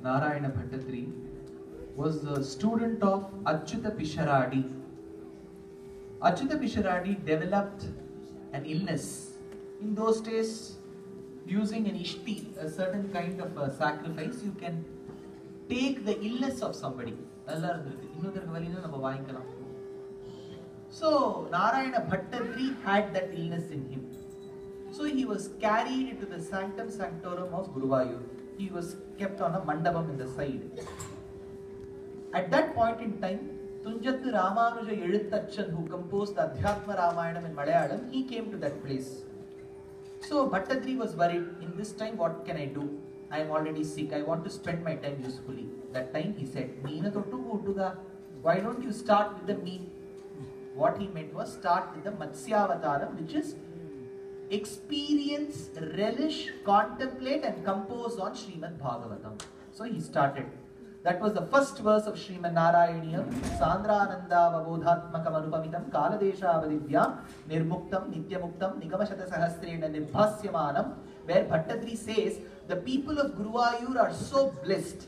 Narayana Bhattatri, was a student of Achyuta Pisharadi. Achyuta Pisharadi developed an illness. In those days, using an ishti, a certain kind of a sacrifice, you can take the illness of somebody. So, Narayana Bhattatri had that illness in him. So, he was carried into the sanctum sanctorum of Guruvayur. He was kept on a mandapam in the side. At that point in time, Tunjathu Ramanuja Ezhuthachan, who composed the Adhyatma Ramayanam in Malayalam, he came to that place. So Bhattatri was worried, in this time what can I do? I am already sick, I want to spend my time usefully. That time he said, why don't you start with the mean? What he meant was start with the Matsyavataram, which is experience, relish, contemplate and compose on Srimad Bhagavatam. So he started. That was the first verse of Srimad Narayaniyam. Sandrananda Vabodhatmakam Anupamitam Kaladesha Vadivyam Nirmuktam Nityamuktam Nigamashata Sahasrena Nirbhasyamanam, where Bhattatri says the people of Guruvayur are so blessed.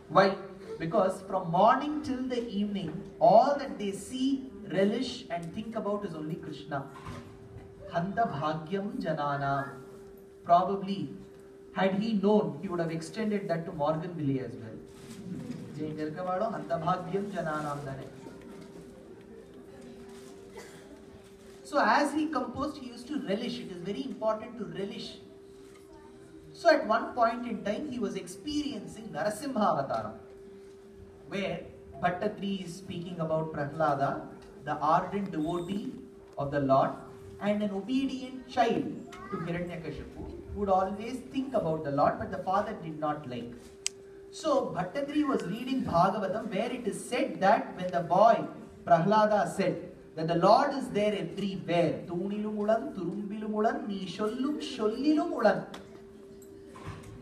Why? Because from morning till the evening, all that they see, relish and think about is only Krishna. Hanta Bhagyam Janana. Probably, had he known, he would have extended that to Morganville as well. So as he composed, he used to relish. It is very important to relish. So at one point in time, he was experiencing Narasimha Avataram, where Bhattatri is speaking about Prahlada, the ardent devotee of the Lord, and an obedient child to Hiranyakashipu, would always think about the Lord, but the father did not like. So Bhattatri was reading Bhagavatam, where it is said that when the boy Prahlada said that the Lord is there everywhere, Tunilumulan, Turumbilumulan, Nishollum, Shollilumulan,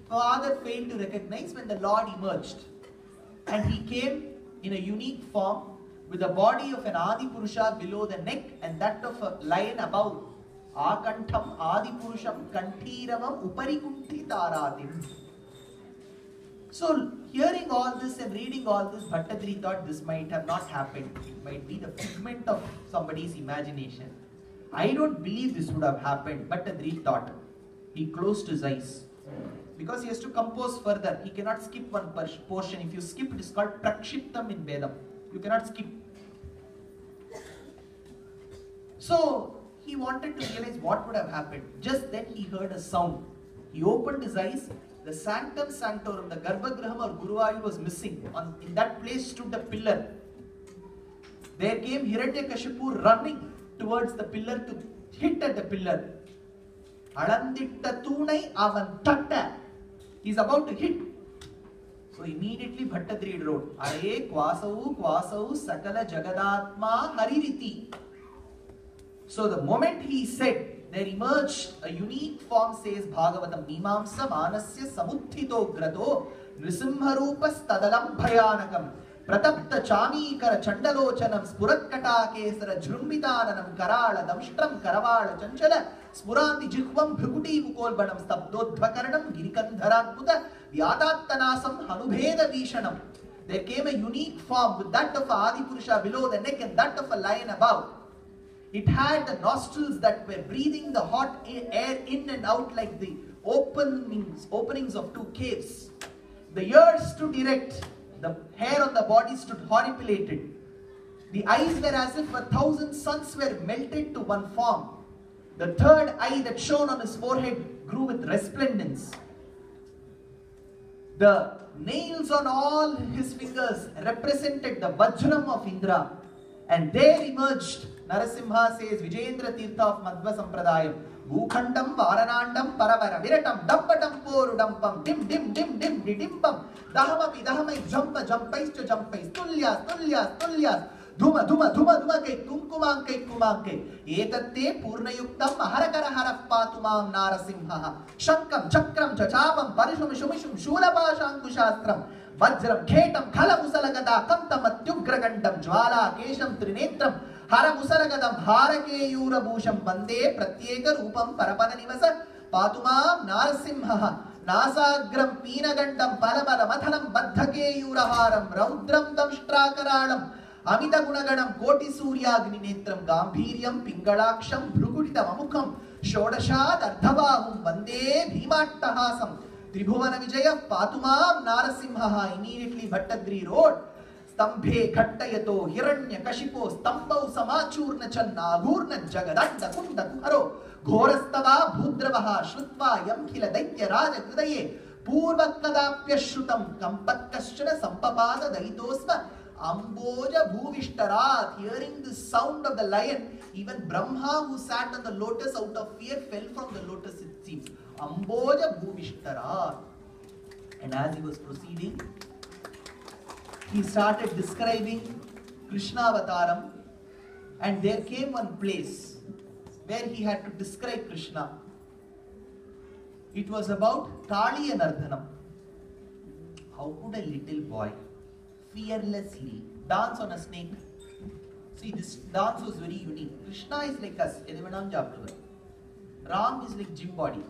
father failed to recognize when the Lord emerged. And he came in a unique form with the body of an Adi Purusha below the neck and that of a lion above. Akantham Adi Purusham Kanthiravam Uparikunthi Taratim. So, hearing all this and reading all this, Bhattatri thought this might have not happened. It might be the figment of somebody's imagination. I don't believe this would have happened, Bhattatri thought. He closed his eyes. Because he has to compose further. He cannot skip one portion. If you skip, it is called Prakshiptam in Vedam. You cannot skip. So, he wanted to realize what would have happened. Just then he heard a sound. He opened his eyes. The sanctum sanctorum, the Garbhagraham or Guruvayur was missing. In that place stood a pillar. There came Hiranyakashipu running towards the pillar to hit at the pillar. Alanditta Tunai avan tatta. He is about to hit. So immediately Bhattatri wrote, Are Kwasau Kwasau Sakala Jagadatma Haririti. So the moment he said, there emerged a unique form, says Bhagavatam, Mimamsa Manasya Samuthito Grato Nrisimharupas Tadalam Bhayanakam Pratapta Chamikara Chandalochanam Spuratkata Kesara Jrumbitananam Karala Damstram Karavala Chanchala Spuranti Jikvam Bhukuti Mukolbanam Stabdodhvakaranam Girikandharatputa Vyatatanasam Hanubheda Vishanam. There came a unique form with that of a Adi Purusha below the neck and that of a lion above. It had the nostrils that were breathing the hot air in and out like the openings of two caves. The ears stood erect. The hair on the body stood horripilated. The eyes were as if 1,000 suns were melted to one form. The third eye that shone on his forehead grew with resplendence. The nails on all his fingers represented the Vajram of Indra. And there emerged, Narasimha says, Vijayendra Tirtha of Madhva Sampradayam, Bhukhandam Varanandam Paravara Viratam Dampatam Porudampam Dim Dim Dim Dim Didimbam Dahamapi Dahamai Jampa Jampais to Jampais Tulyas Tulyas Tulyas Dhuma Dhuma Dhuma Dhuma Kai Kumkumam Kai Kumam Kai Etatte Purnayuktam Maharakara Harappatumam Narasimha Shankam Chakram Chachapam Parishum Shumishum Shulapa Shankushastram Vajram Khetam Khala Musalagada Kantam Atyugragandam Jwala Kesham Trinetram Hara Musalagadam Harake Yura Bhusham Bande Pratyeka Rupam Parapada Nivasa Patumam Narasimha Nasagram Peenagandam Palamala Mathanam Baddhakeyuraharam Raudram Damshtrakaranam Amita Gunaganam Koti Suryagni Netram Gambhiryam Pingalaksham Bhrugudita Mamukam Shodashad Ardhavahum Vande Bhimattahasam Tribhuvana Vijaya Patumam Narasimha. Immediately Bhattadri wrote Stambhe Khattayato Hiranya Kashipo Stambau Samachurna Channagurna Jagadanda Kunda Kuharo Ghorastava Bhudravaha Shrutva Yamkhila Daitya Raja Kridaye Purvakadapya Shrutam Kampatkashana Sampapada Daitosma Amboja Bhuvishtarat. Hearing the sound of the lion, even Brahma, who sat on the lotus out of fear, fell from the lotus, it seems. Amboja Bhuvishtarat. And as he was proceeding, he started describing Krishna Avataram, and there came one place where he had to describe Krishna. It was about Kali and Ardhanam. How could a little boy fearlessly dance on a snake? See, this dance was very unique. Krishna is like us, Ram is like gym body.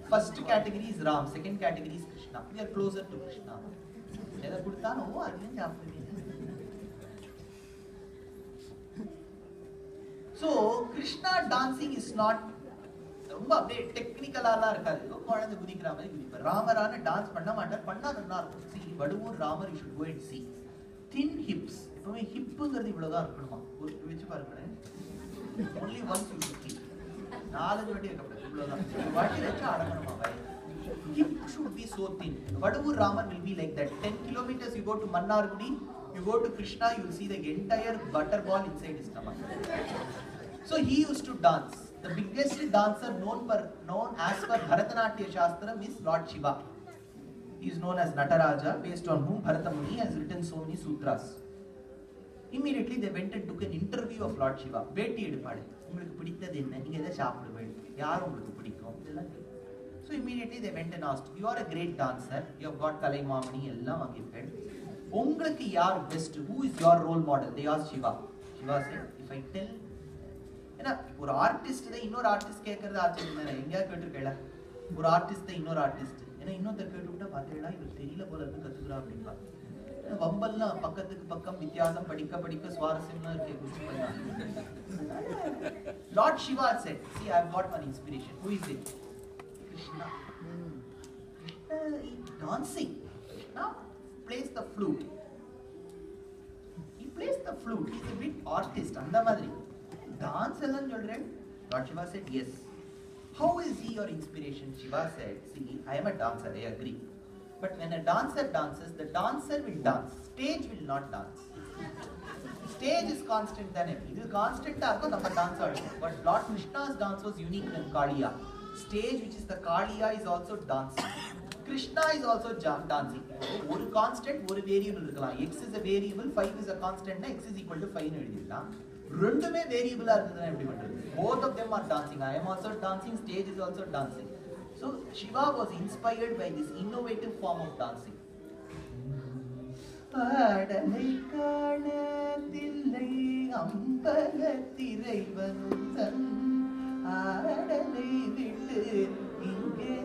First category is Ram, second category is Krishna. We are closer to Krishna. So, Krishna dancing is not technical. Rama dance panna. See, Vaduvur Rama, you should go and see. Thin hips. Hip only once you should keep. Hip should be so thin. Vaduvur Rama will be like that. 10 kilometers you go to Mannargudi, you go to Krishna, you will see the entire butterball inside his stomach. So he used to dance. The biggest dancer known as per Bharatanatyam Shastram is Lord Shiva. He is known as Nataraja, based on whom Bharata Muni has written so many sutras. Immediately they went and took an interview of Lord Shiva. So immediately they went and asked, you are a great dancer, you have got Kalai Mamani, ellam gifted. Ungalku yaar best, who is your role model? They asked Shiva. Shiva said, if I tell, ஒரு artist தான் இன்னொரு artist கேட்கறது ஆச்சரியம் தானே. எங்கேயா கேட்டுருக்கல ஒரு artist தான் இன்னொரு ஆர்டிஸ்ட், ஏன்னா இன்னொருத்தர் கேட்டுவிட்டா பார்த்தீங்களா இவர் தெரியல போல இருக்கு கத்துக்கிறா அப்படிங்களா. வம்பல்லாம் பக்கத்துக்கு பக்கம் வித்தியாசம் படிக்க படிக்க சுவாரஸ்யம்லாம் இருக்கு. Lord Shiva said, see, I have got one inspiration. Who is it? Krishna. Dancing. Krishna plays the flute. He plays the flute. He is a bit artist. அந்த மாதிரி dance எல்லாம் சொல்றேன். Lord Shiva said, yes. How is he your inspiration? Shiva said, see, I am a dancer, I agree. But when a dancer dances, the dancer will dance. Stage will not dance. Stage is constant than it. It is constant, நம்ம dance ஆடுவோம். But Lord Krishna's dance was unique than Kaliya. Stage, which is the Kaliya, is also dancing. Krishna is also dancing. ஒரு constant, ஒரு variable இருக்கலாம். X is a variable, 5 is a constant, x is equal to 5 எழுதிடலாம். ரெண்டுமே வேரியபிளா இருக்குதுன்னா எப்படி பண்றது? Both of them are dancing. I am also dancing, stage is also dancing. So Shiva was inspired by this innovative form of dancing. பாடலை காணதில்லை அம்பலத்திரை வந்தன் ஆடலை விட்டு இங்கே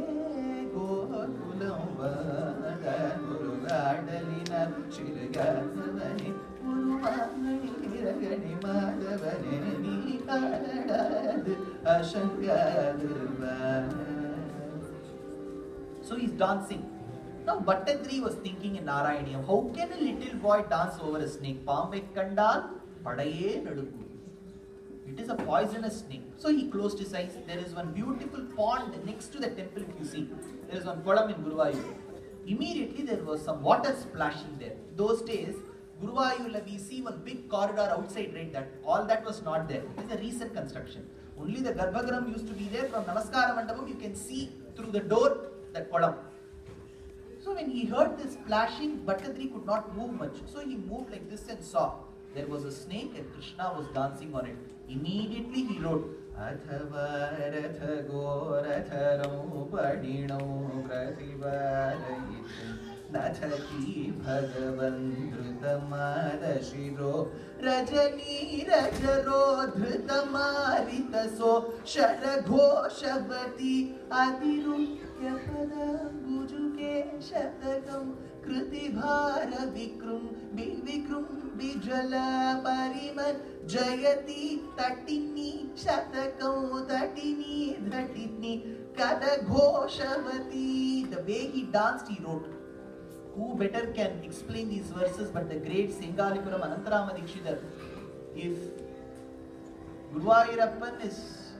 கோகுலம் வந்த ஒரு ஆடலினர் சிறுகாசவனே உருவாங்கி இரகணி மாதவனே நீ காணடாது அசங்காதுர்வான. So he's dancing. Now Bhattadri was thinking in Narayaniyam, how can a little boy dance over a snake? Paamai kandal padaye nadukku. It is a poisonous snake. So he closed his eyes. There is one beautiful pond next to the temple, if you see. There is one kolam in Guruvayur. Immediately there was some water splashing there. Those days, Guruvayurla we see one big corridor outside, right? That all that was not there. It is a recent construction. Only the Garbhagram used to be there. From Namaskara Mandapam you can see through the door that kolam. So when he heard this splashing, Bhattadri could not move much. So he moved like this and saw there was a snake and Krishna was dancing on it. Immediately he wrote, Athavaratha goratharam padinam prativalayit Nachati Bhagavan Dhrutamada Shiro Rajani Rajaro Dhrutamaridaso Sharagoshavati Adirukya Padam Gujuke Shatakam Kriti Bhara Vikrum Bijala Pariman Jayati Tatini Shatakam Tatini Dhatini Kadagoshavati. The way he danced, he wrote. Who better can explain these verses but the great Singalipuram Anantarama Dikshidhar? If Guruvayurappan is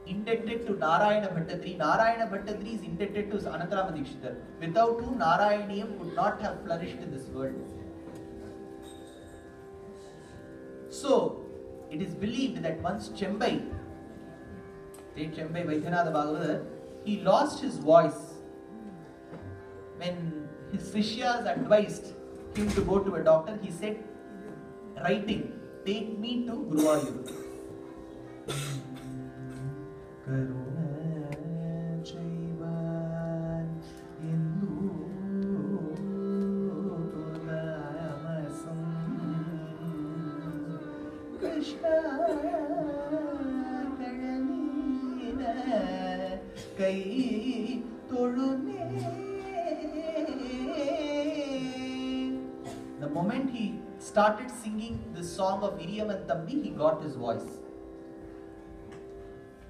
indebted to Narayana Bhattadri, Narayana Bhattadri is indebted to Anantarama Dikshidhar. Without whom Narayaniyam could not have flourished in this world. So, it is believed that once Chembai, State Chembai Vaidyanatha Bhagavatar, he lost his voice when his Sishyas advised him to go to a doctor. He said, writing, take me to Guruvayur. The moment he started singing this song of Iriyam and Thambi, he got his voice.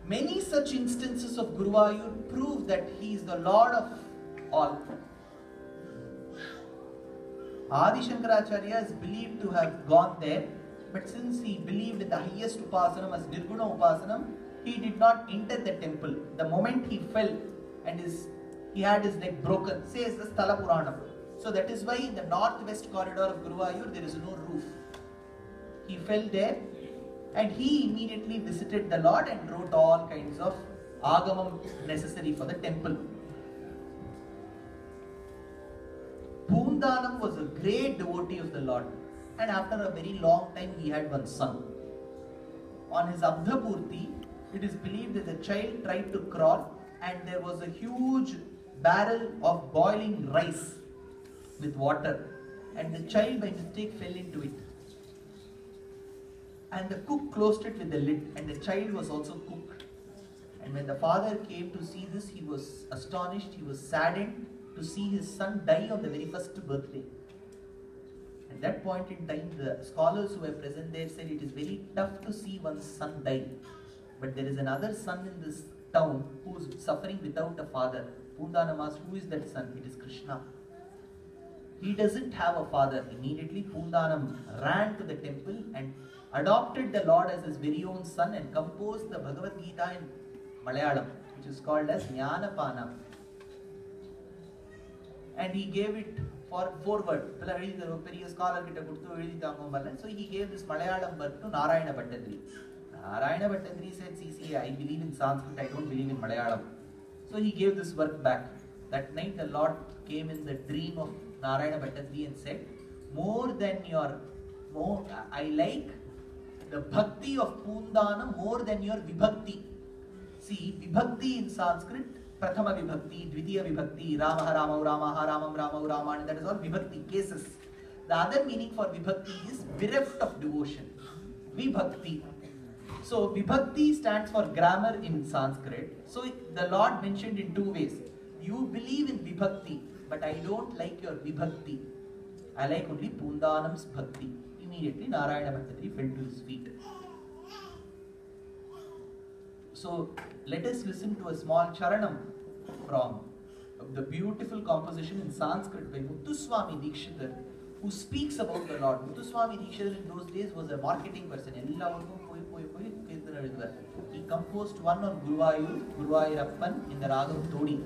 Many such instances of Guruvayur prove that he is the Lord of all. Adi Shankaracharya is believed to have gone there, but since he believed in the highest Upasanam as Nirguna Upasanam, he did not enter the temple. The moment he fell and he had his leg broken, says the Sthala Puranam. So that is why in the northwest corridor of Guruvayur there is no roof. He fell there and he immediately visited the Lord and wrote all kinds of agamam necessary for the temple. Poondanam was a great devotee of the Lord, and after a very long time he had one son. On his Abdhapurti, it is believed that the child tried to crawl and there was a huge barrel of boiling rice with water, and the child by mistake fell into it. And the cook closed it with the lid, and the child was also cooked. And when the father came to see this, he was astonished, he was saddened to see his son die on the very first birthday. At that point in time, the scholars who were present there said it is very tough to see one's son die. But there is another son in this town who is suffering without a father. Poondanam asked, who is that son? It is Krishna. He doesn't have a father. Immediately Poondanam ran to the temple and adopted the Lord as his very own son and composed the Bhagavad Gita in Malayalam, which is called as Jnanapanam. And he gave it for forward. So he gave this Malayalam birth to Narayana Bhattadri. Narayana Bhattadri said, see, I believe in Sanskrit, I don't believe in Malayalam. So he gave this work back. That night the Lord came in the dream of Narayana Bhattadri and said, I like the bhakti of Poondanam more than your vibhakti. See, vibhakti in Sanskrit, Prathama vibhakti, Dvitiya vibhakti, Rama Rama Rama Ramam Rama Rama, and that is all vibhakti cases. The other meaning for vibhakti is bereft of devotion. Vibhakti. So vibhakti stands for grammar in Sanskrit. So the Lord mentioned in two ways. You believe in vibhakti, but I don't like your vibhakti. I like only Poondanam's bhakti. Immediately Narayana Bhattadri fell to his feet. So let us listen to a small charanam from the beautiful composition in Sanskrit by Muthuswami Dikshidhar, who speaks about the Lord. Muthuswami Dikshidhar in those days was a marketing person. He composed one on Guruvayurappan in the Ragam Todi.